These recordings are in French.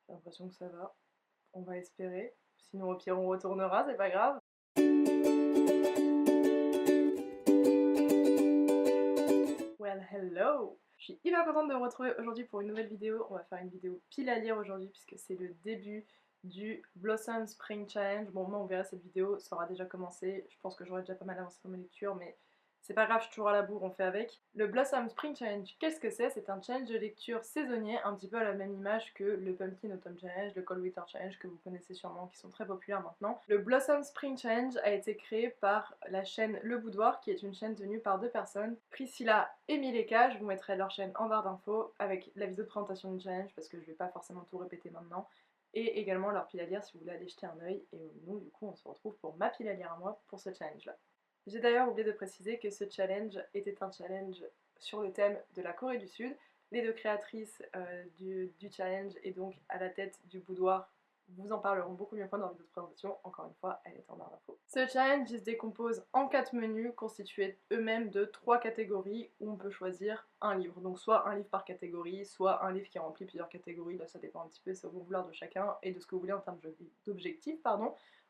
J'ai l'impression que ça va. On va espérer. Sinon, au pire, on retournera, c'est pas grave. Well, hello! Je suis hyper contente de vous retrouver aujourd'hui pour une nouvelle vidéo. On va faire une vidéo pile à lire aujourd'hui puisque c'est le début du Blossom Spring Challenge. Bon, moi, on verra cette vidéo, ça aura déjà commencé. Je pense que j'aurai déjà pas mal avancé dans mes lectures, mais c'est pas grave, je suis toujours à la bourre, on fait avec. Le Blossom Spring Challenge, qu'est-ce que c'est? C'est un challenge de lecture saisonnier, un petit peu à la même image que le Pumpkin Autumn Challenge, le Cold Winter Challenge que vous connaissez sûrement, qui sont très populaires maintenant. Le Blossom Spring Challenge a été créé par la chaîne Le Boudoir, qui est une chaîne tenue par deux personnes, Priscilla et Mileka. Je vous mettrai leur chaîne en barre d'infos avec la vidéo de présentation du challenge parce que je vais pas forcément tout répéter maintenant. Et également leur pile à lire si vous voulez aller jeter un oeil. Et nous, du coup, on se retrouve pour ma pile à lire à moi pour ce challenge-là. J'ai d'ailleurs oublié de préciser que ce challenge était un challenge sur le thème de la Corée du Sud. Les deux créatrices du challenge et donc à la tête du boudoir vous en parleront beaucoup mieux dans la vidéo de présentation. Encore une fois, elle est en barre d'infos. Ce challenge il se décompose en 4 menus constitués eux-mêmes de 3 catégories où on peut choisir un livre. Donc soit un livre par catégorie, soit un livre qui remplit plusieurs catégories. Là ça dépend un petit peu, c'est au bon vouloir de chacun et de ce que vous voulez en termes d'objectifs.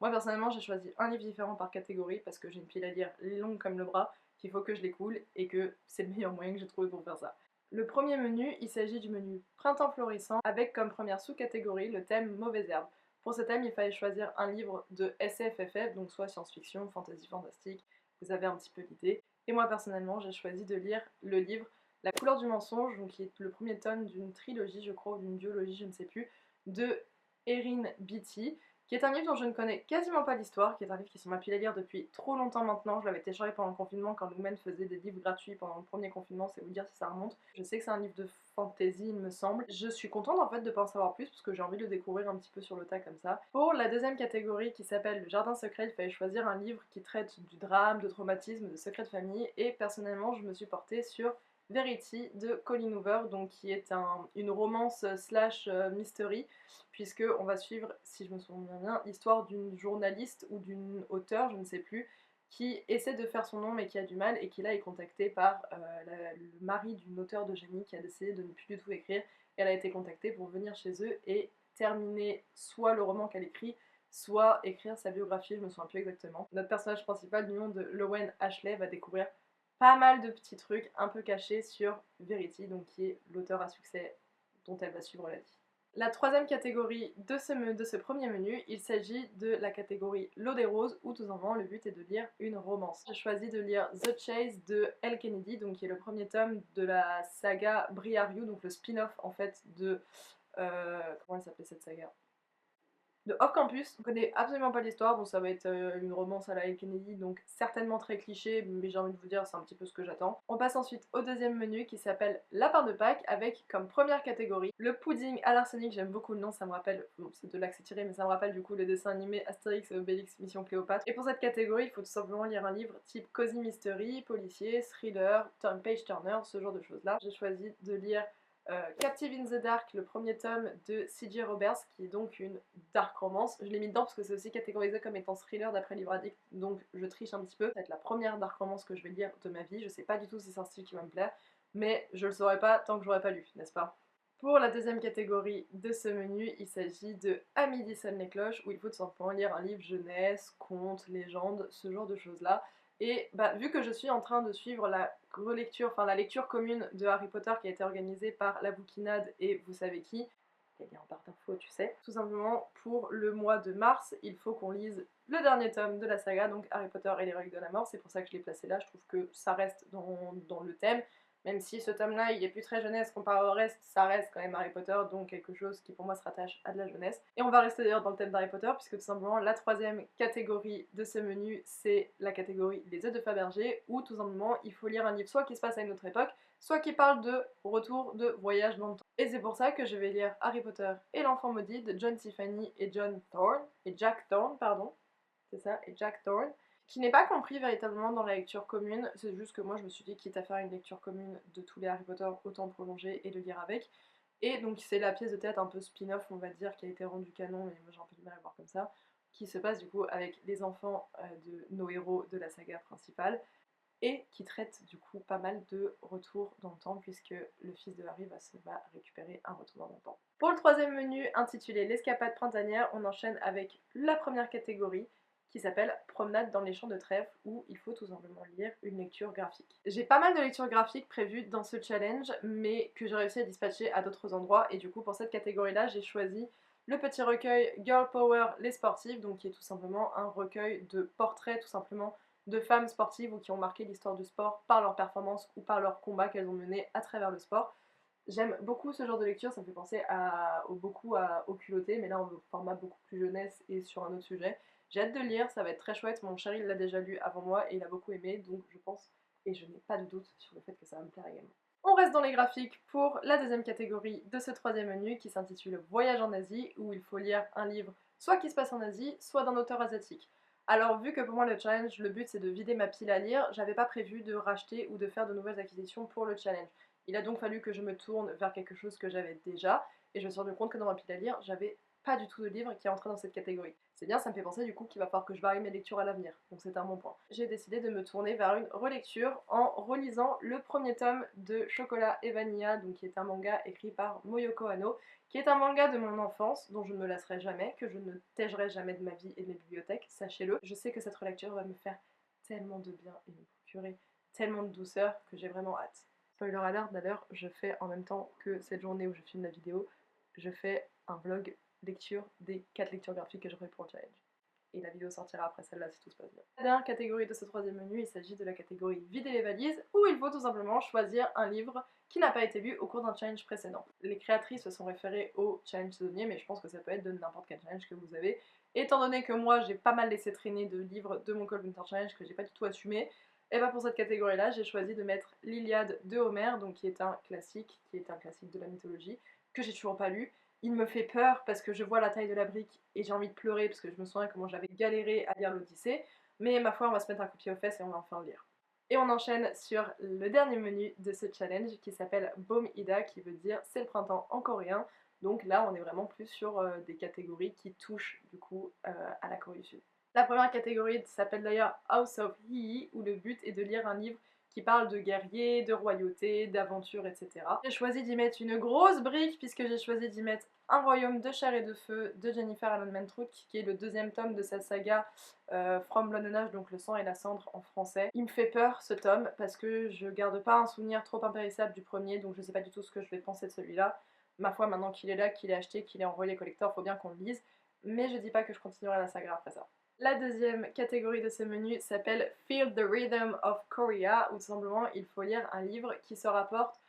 Moi personnellement j'ai choisi un livre différent par catégorie parce que j'ai une pile à lire longue comme le bras, qu'il faut que je l'écoule et que c'est le meilleur moyen que j'ai trouvé pour faire ça. Le premier menu, il s'agit du menu Printemps florissant avec comme première sous-catégorie le thème Mauvaises herbes. Pour ce thème, il fallait choisir un livre de SF/FF, donc soit science-fiction, fantasy, fantastique, vous avez un petit peu l'idée. Et moi personnellement, j'ai choisi de lire le livre La couleur du mensonge, donc qui est le premier tome d'une trilogie, je crois, ou d'une duologie, je ne sais plus, de Erin Beatty, qui est un livre dont je ne connais quasiment pas l'histoire, qui est un livre qui est sur ma pile à lire depuis trop longtemps maintenant. Je l'avais téléchargé pendant le confinement quand Lumen faisait des livres gratuits pendant le premier confinement, c'est vous dire si ça remonte. Je sais que c'est un livre de fantasy, il me semble. Je suis contente en fait de pas en savoir plus parce que j'ai envie de le découvrir un petit peu sur le tas comme ça. Pour la deuxième catégorie qui s'appelle le jardin secret, il fallait choisir un livre qui traite du drame, de traumatisme, de secrets de famille et personnellement je me suis portée sur Verity de Colleen Hoover, donc qui est une romance slash mystery, puisque on va suivre, si je me souviens bien, l'histoire d'une journaliste ou d'une auteure, je ne sais plus, qui essaie de faire son nom mais qui a du mal et qui là est contactée par le mari d'une auteure de génie qui a décidé de ne plus du tout écrire. Elle a été contactée pour venir chez eux et terminer soit le roman qu'elle écrit, soit écrire sa biographie, je me souviens plus exactement. Notre personnage principal du nom de Lowen Ashley va découvrir pas mal de petits trucs un peu cachés sur Verity, donc qui est l'auteur à succès dont elle va suivre la vie. La troisième catégorie de ce premier menu, il s'agit de la catégorie L'eau des roses, où tout simplement le but est de lire une romance. J'ai choisi de lire The Chase de Elle Kennedy, donc qui est le premier tome de la saga Briar You, donc le spin-off en fait de... comment elle s'appelait cette saga? De Off Campus. On connaît absolument pas l'histoire, donc ça va être une romance à la Elle Kennedy, donc certainement très cliché, mais j'ai envie de vous dire, c'est un petit peu ce que j'attends. On passe ensuite au deuxième menu qui s'appelle Lapin de Pâques, avec comme première catégorie le pudding à l'arsenic. J'aime beaucoup le nom, ça me rappelle, bon c'est de là que c'est tiré, mais ça me rappelle du coup le dessin animé Astérix et Obélix Mission Cléopâtre. Et pour cette catégorie, il faut tout simplement lire un livre type cozy mystery, policier, thriller, page turner, ce genre de choses là. J'ai choisi de lire Captive in the Dark, le premier tome de C.J. Roberts, qui est donc une dark romance. Je l'ai mis dedans parce que c'est aussi catégorisé comme étant thriller d'après Livre Addict, donc je triche un petit peu. Ça va être la première dark romance que je vais lire de ma vie. Je sais pas du tout si c'est un style qui va me plaire, mais je le saurai pas tant que j'aurai pas lu, n'est-ce pas? Pour la deuxième catégorie de ce menu, il s'agit de À midi sonnent les cloches, où il faut tout simplement lire un livre jeunesse, conte, légende, ce genre de choses-là. Et bah, vu que je suis en train de suivre la relecture, enfin la lecture commune de Harry Potter qui a été organisée par La Bouquinade et vous savez qui, les liens en barre d'infos, tu sais. Tout simplement, pour le mois de mars, il faut qu'on lise le dernier tome de la saga, donc Harry Potter et les reliques de la mort. C'est pour ça que je l'ai placé là, je trouve que ça reste dans le thème. Même si ce tome-là, il est plus très jeunesse comparé au reste, ça reste quand même Harry Potter, donc quelque chose qui pour moi se rattache à de la jeunesse. Et on va rester d'ailleurs dans le thème d'Harry Potter, puisque tout simplement la troisième catégorie de ce menu, c'est la catégorie Les œufs de Fabergé, où tout simplement il faut lire un livre soit qui se passe à une autre époque, soit qui parle de retour de voyage dans le temps. Et c'est pour ça que je vais lire Harry Potter et l'enfant maudit de John Tiffany et Jack Thorne, pardon, c'est ça, et Jack Thorne, qui n'est pas compris véritablement dans la lecture commune. C'est juste que moi je me suis dit quitte à faire une lecture commune de tous les Harry Potter, autant prolonger et le lire avec. Et donc c'est la pièce de théâtre un peu spin-off on va dire qui a été rendue canon, mais moi j'ai un peu du mal à voir comme ça, qui se passe du coup avec les enfants de nos héros de la saga principale. et qui traite du coup pas mal de retour dans le temps puisque le fils de Harry va récupérer un retour dans le temps. Pour le troisième menu intitulé l'escapade printanière, on enchaîne avec la première catégorie qui s'appelle Promenade dans les champs de trèfle où il faut tout simplement lire une lecture graphique. J'ai pas mal de lectures graphiques prévues dans ce challenge mais que j'ai réussi à dispatcher à d'autres endroits et du coup pour cette catégorie là j'ai choisi le petit recueil Girl Power les sportives, donc qui est tout simplement un recueil de portraits tout simplement de femmes sportives ou qui ont marqué l'histoire du sport par leur performance ou par leur combat qu'elles ont mené à travers le sport. J'aime beaucoup ce genre de lecture, ça me fait penser au culotté, mais là en format beaucoup plus jeunesse et sur un autre sujet. J'ai hâte de le lire, ça va être très chouette, mon chéri l'a déjà lu avant moi et il a beaucoup aimé, donc je pense, et je n'ai pas de doute sur le fait que ça va me plaire également. On reste dans les graphiques pour la deuxième catégorie de ce troisième menu qui s'intitule Voyage en Asie, où il faut lire un livre soit qui se passe en Asie, soit d'un auteur asiatique. Alors vu que pour moi le challenge, le but c'est de vider ma pile à lire, j'avais pas prévu de racheter ou de faire de nouvelles acquisitions pour le challenge. Il a donc fallu que je me tourne vers quelque chose que j'avais déjà, et je me suis rendu compte que dans ma pile à lire, j'avais pas du tout de livre qui est entré dans cette catégorie. C'est bien, ça me fait penser du coup qu'il va falloir que je varie mes lectures à l'avenir, donc c'est un bon point. J'ai décidé de me tourner vers une relecture en relisant le premier tome de Chocolat et Vanilla, donc qui est un manga écrit par Moyoko Hano, qui est un manga de mon enfance, dont je ne me lasserai jamais, que je ne tègerai jamais de ma vie et de mes bibliothèques, sachez-le. Je sais que cette relecture va me faire tellement de bien et me procurer tellement de douceur que j'ai vraiment hâte. Spoiler alert d'ailleurs, je fais en même temps que cette journée où je filme la vidéo, je fais un vlog lecture des 4 lectures graphiques que je ferai pour le challenge. Et la vidéo sortira après celle-là si tout se passe bien. La dernière catégorie de ce troisième menu, il s'agit de la catégorie vider les valises, où il faut tout simplement choisir un livre qui n'a pas été lu au cours d'un challenge précédent. Les créatrices se sont référées au challenge saisonnier, mais je pense que ça peut être de n'importe quel challenge que vous avez. Étant donné que moi j'ai pas mal laissé traîner de livres de mon Cold Winter Challenge que j'ai pas du tout assumé, et bah pour cette catégorie-là, j'ai choisi de mettre l'Iliade de Homère, donc qui est un classique de la mythologie, que j'ai toujours pas lu. Il me fait peur parce que je vois la taille de la brique et j'ai envie de pleurer parce que je me souviens comment j'avais galéré à lire l'Odyssée, mais ma foi, on va se mettre un coup de pied aux fesses et on va enfin le lire. Et on enchaîne sur le dernier menu de ce challenge qui s'appelle Bom Ida, qui veut dire c'est le printemps en coréen. Donc là, on est vraiment plus sur des catégories qui touchent du coup à la Corée du Sud. La première catégorie s'appelle d'ailleurs House of Hee, où le but est de lire un livre qui parle de guerriers, de royauté, d'aventure, etc. J'ai choisi d'y mettre une grosse brique puisque j'ai choisi d'y mettre Un royaume de chair et de feu de Jennifer Allen Mantrouk, qui est le deuxième tome de cette saga From Blood and Ash, donc le sang et la cendre en français. Il me fait peur ce tome parce que je garde pas un souvenir trop impérissable du premier, donc je sais pas du tout ce que je vais penser de celui-là. Ma foi, maintenant qu'il est là, qu'il est acheté, qu'il est en relais collector, faut bien qu'on le lise, mais je dis pas que je continuerai la saga après ça. La deuxième catégorie de ce menu s'appelle Feel the Rhythm of Korea, où tout simplement il faut lire un livre qui se rapporte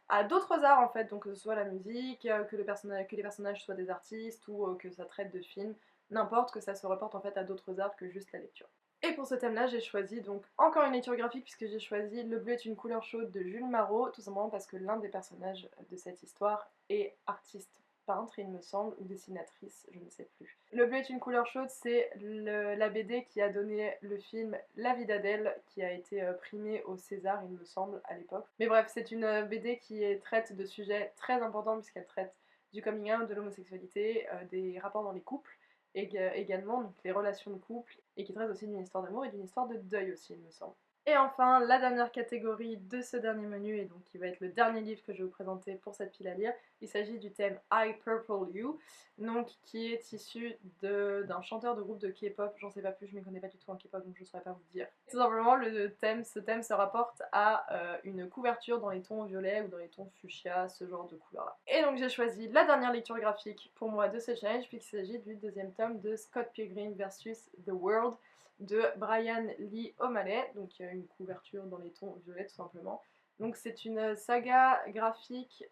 à d'autres arts en fait, donc que ce soit la musique, que les personnages soient des artistes ou que ça traite de films, n'importe, que ça se rapporte en fait à d'autres arts que juste la lecture. Et pour ce thème-là, j'ai choisi donc encore une lecture graphique puisque j'ai choisi Le bleu est une couleur chaude de Jules Marot, tout simplement parce que l'un des personnages de cette histoire est artiste peintre, il me semble, ou dessinatrice, je ne sais plus. Le bleu est une couleur chaude, c'est la BD qui a donné le film La vie d'Adèle, qui a été primé au César, il me semble, à l'époque. Mais bref, c'est une BD qui traite de sujets très importants puisqu'elle traite du coming out, de l'homosexualité, des rapports dans les couples, et également donc, les relations de couple, et qui traite aussi d'une histoire d'amour et d'une histoire de deuil aussi, il me semble. Et enfin, la dernière catégorie de ce dernier menu, et donc qui va être le dernier livre que je vais vous présenter pour cette pile à lire, il s'agit du thème I Purple You, donc qui est issu d'un chanteur de groupe de K-pop, j'en sais pas plus, je m'y connais pas du tout en K-pop donc je saurais pas vous dire. Tout simplement, ce thème se rapporte à une couverture dans les tons violets ou dans les tons fuchsia, ce genre de couleur-là. Et donc j'ai choisi la dernière lecture graphique pour moi de ce challenge, puisqu'il s'agit du deuxième tome de Scott Pilgrim vs. The World, de Brian Lee O'Malley, donc une couverture dans les tons violets tout simplement. Donc c'est une saga graphique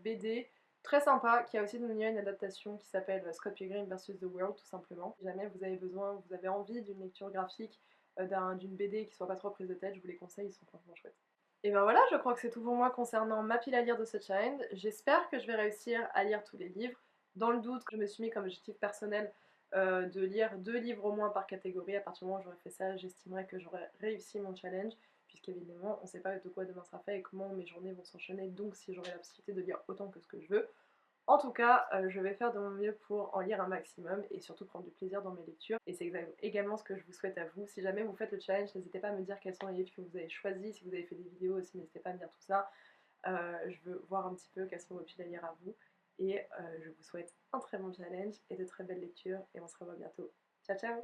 BD très sympa qui a aussi donné une adaptation qui s'appelle Scott Pilgrim vs. The World tout simplement. Si jamais vous avez besoin, vous avez envie d'une lecture graphique d'une BD qui soit pas trop prise de tête, je vous les conseille, ils sont franchement chouettes. Et ben voilà, je crois que c'est tout pour moi concernant ma pile à lire de ce challenge. J'espère que je vais réussir à lire tous les livres. Dans le doute, je me suis mis comme objectif personnel de lire 2 livres au moins par catégorie. À partir du moment où j'aurai fait ça, j'estimerai que j'aurai réussi mon challenge, puisqu'évidemment, on ne sait pas de quoi demain sera fait et comment mes journées vont s'enchaîner, donc si j'aurai la possibilité de lire autant que ce que je veux, En tout cas, je vais faire de mon mieux pour en lire un maximum et surtout prendre du plaisir dans mes lectures. Et c'est également ce que je vous souhaite à vous. Si jamais vous faites le challenge, n'hésitez pas à me dire quels sont les livres que vous avez choisis. Si vous avez fait des vidéos aussi, n'hésitez pas à me dire tout ça. Je veux voir un petit peu quels sont vos piles à lire à vous. Et je vous souhaite un très bon challenge et de très belles lectures. Et on se revoit bientôt. Ciao ciao!